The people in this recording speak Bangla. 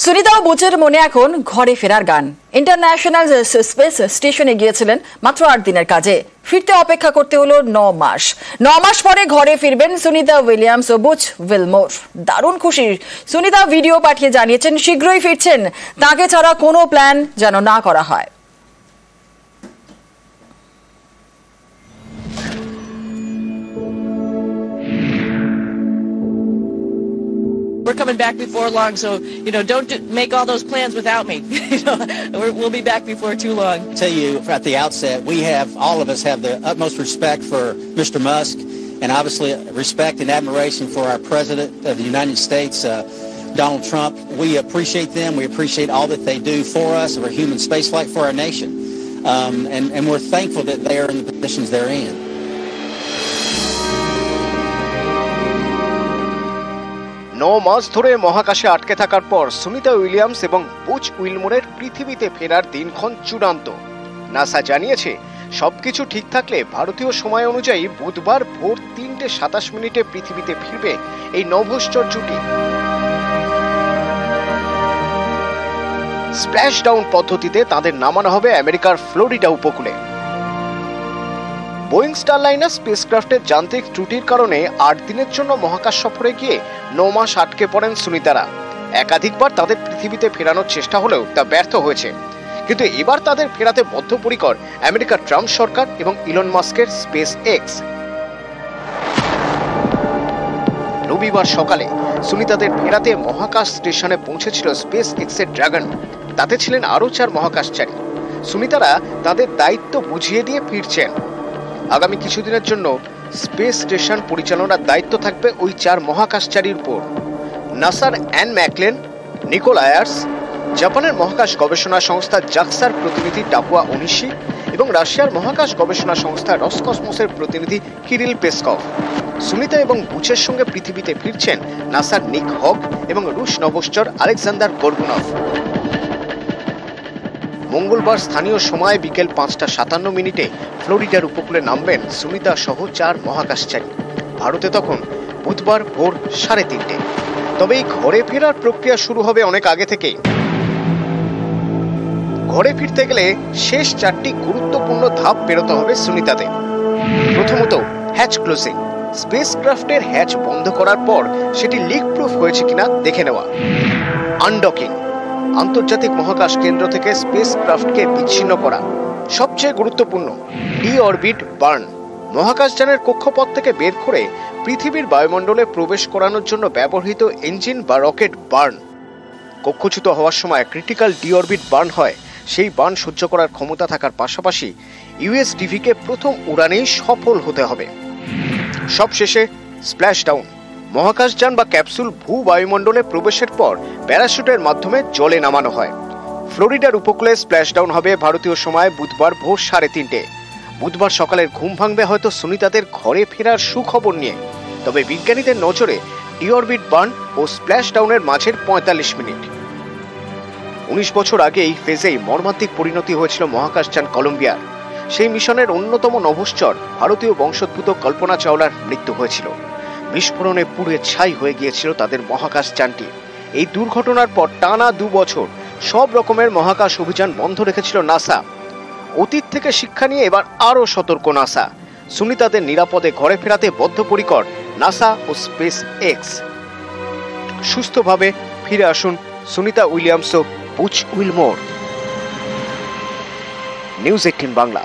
সুনিতা ও বুচের মনে এখন ঘরে ফেরার গান। ইন্টারন্যাশনাল স্পেস স্টেশনে গিয়েছিলেন মাত্র 8 দিনের কাজে, ফিরতে অপেক্ষা করতে হলো 9 মাস। 9 মাস পরে ঘরে ফিরবেন সুনিতা উইলিয়ামস ও বুচ উইলমোর। দারুণ খুশি সুনিতা, ভিডিও পাঠিয়ে জানিয়েছেন শীঘ্রই ফিরছেন, তাকে ছাড়া কোনো প্ল্যান যেন না করা হয়। We're coming back before long, so don't make all those plans without me. We'll be back before too long. Tell you at the outset, all of us have the utmost respect for Mr. Musk, and obviously respect and admiration for our President of the United States, Donald Trump. We appreciate them. We appreciate all that they do for us, for human spaceflight, for our nation, and we're thankful that they are in the positions they're in. 9 মাস ধরে মহাকাশে আটকে থাকার পর সুনিতা উইলিয়ামস এবং বুচ উইলমোরের পৃথিবীতে ফেরার দিনক্ষণ চূড়ান্ত। নাসা জানিয়েছে সবকিছু ঠিক থাকলে ভারতীয় সময় অনুযায়ী বুধবার ভোর 3:27 পৃথিবীতে ফিরবে এই নভোশ্চর জুটি। স্প্ল্যাশ ডাউন পদ্ধতিতে তাদের নামানো হবে আমেরিকার ফ্লোরিডা উপকূলে। বোয়িং স্টারলাইনার স্পেসক্রাফটের যান্ত্রিক ত্রুটির কারণে 8 দিনের জন্য মহাকাশ সফরে গিয়ে 9 মাস আটকে পড়েন সুনিতারা। একাধিকবার তাদের পৃথিবীতে ফেরানোর চেষ্টা হলেও তা ব্যর্থ হয়েছে, কিন্তু এবার তাদের ফেরাতে বদ্ধপরিকর আমেরিকার ট্রাম্প সরকার এবং ইলন মাস্কের স্পেস এক্স। রবিবার সকালে সুনিতাদের ফেরাতে মহাকাশ স্টেশনে পৌঁছেছিল স্পেস এক্সের ড্রাগন। তাতে ছিলেন আরও 4 মহাকাশচারী। সুনিতারা তাদের দায়িত্ব বুঝিয়ে দিয়ে ফিরছেন। আগামী কিছুদিনের জন্য স্পেস স্টেশন পরিচালনার দায়িত্ব থাকবে ওই 4 মহাকাশচারীর উপর। নাসার অ্যান ম্যাকলেন, নিকোল আয়ার্স, জাপানের মহাকাশ গবেষণা সংস্থা জাক্সার প্রতিনিধি টাপুয়া ওনিশি এবং রাশিয়ার মহাকাশ গবেষণা সংস্থা রসকসমসের প্রতিনিধি কিরিল পেসকভ। সুনিতা এবং বুচের সঙ্গে পৃথিবীতে ফিরছেন নাসার নিক হগ এবং রুশ নভোশ্চর আলেকজান্ডার গোরগুনভ। মঙ্গলবার স্থানীয় সময় বিকেল 5:57 ফ্লোরিডার উপকূলে নামবেন সুনিতা সহ 4 মহাকাশচারী। ভারতে তখন বুধবার ভোর 3:30। তবে এই ঘরে ফেরার প্রক্রিয়া শুরু হবে অনেক আগে থেকেই। ঘরে ফিরতে গেলে শেষ 4টি গুরুত্বপূর্ণ ধাপ পেরোতে হবে সুনিতাদের। প্রথমত হ্যাচ ক্লোজিং, স্পেসক্রাফটের হ্যাচ বন্ধ করার পর সেটি লিক প্রুফ হয়েছে কিনা দেখে নেওয়া। আনডকিং, আন্তর্জাতিক মহাকাশ কেন্দ্র থেকে স্পেসক্রাফটকে বিচ্ছিন্ন করা। সবচেয়ে গুরুত্বপূর্ণ ডি অরবিট বার্ন, মহাকাশযানের কক্ষপথ থেকে বের করে পৃথিবীর বায়ুমণ্ডলে প্রবেশ করানোর জন্য ব্যবহৃত ইঞ্জিন বা রকেট বার্ন। কক্ষচ্যুত হওয়ার সময় ক্রিটিক্যাল ডি অরবিট বার্ন হয়। সেই বার্ন সহ্য করার ক্ষমতা থাকার পাশাপাশি ইউএসডিভিকে প্রথম উড়ানেই সফল হতে হবে। সবশেষে স্প্ল্যাশ ডাউন, মহাকাশযান বা ক্যাপসুল ভূ বায়ুমণ্ডলে প্রবেশের পর প্যারাশুটের মাধ্যমে জলে নামানো হয়। ফ্লোরিডার উপকূলে স্প্ল্যাশ ডাউন হবে ভারতীয় সময় বুধবার ভোর 3:30। বুধবার সকালের ঘুম ভাঙবে হয়তো সুনিতাদের ঘরে ফেরার সুখবর নিয়ে। তবে বিজ্ঞানীদের নজরে ডিঅরবিট বার্ন ও স্প্ল্যাশ ডাউনের মাঝের 45 মিনিট। 19 বছর আগে এই ফেজেই মর্মান্তিক পরিণতি হয়েছিল মহাকাশযান কলম্বিয়ার। সেই মিশনের অন্যতম নভোশ্চর ভারতীয় বংশোদ্ভূত কল্পনা চাওলার মৃত্যু হয়েছিল। বিস্ফোরণে পুড়ে ছাই হয়ে গিয়েছিল তাদের মহাকাশযানটি। এই দুর্ঘটনার পর টানা 2 বছর সব রকমের মহাকাশ অভিযান বন্ধ রেখেছিল নাসা। অতীত থেকে শিক্ষা নিয়ে এবার আরও সতর্ক নাসা। সুনিতাদের নিরাপদে ঘরে ফেরাতে বদ্ধপরিকর নাসা ও স্পেস এক্স। সুস্থভাবে ফিরে আসুন সুনিতা উইলিয়ামস ও বুচ উইলমোর। নিউজ 18 বাংলা।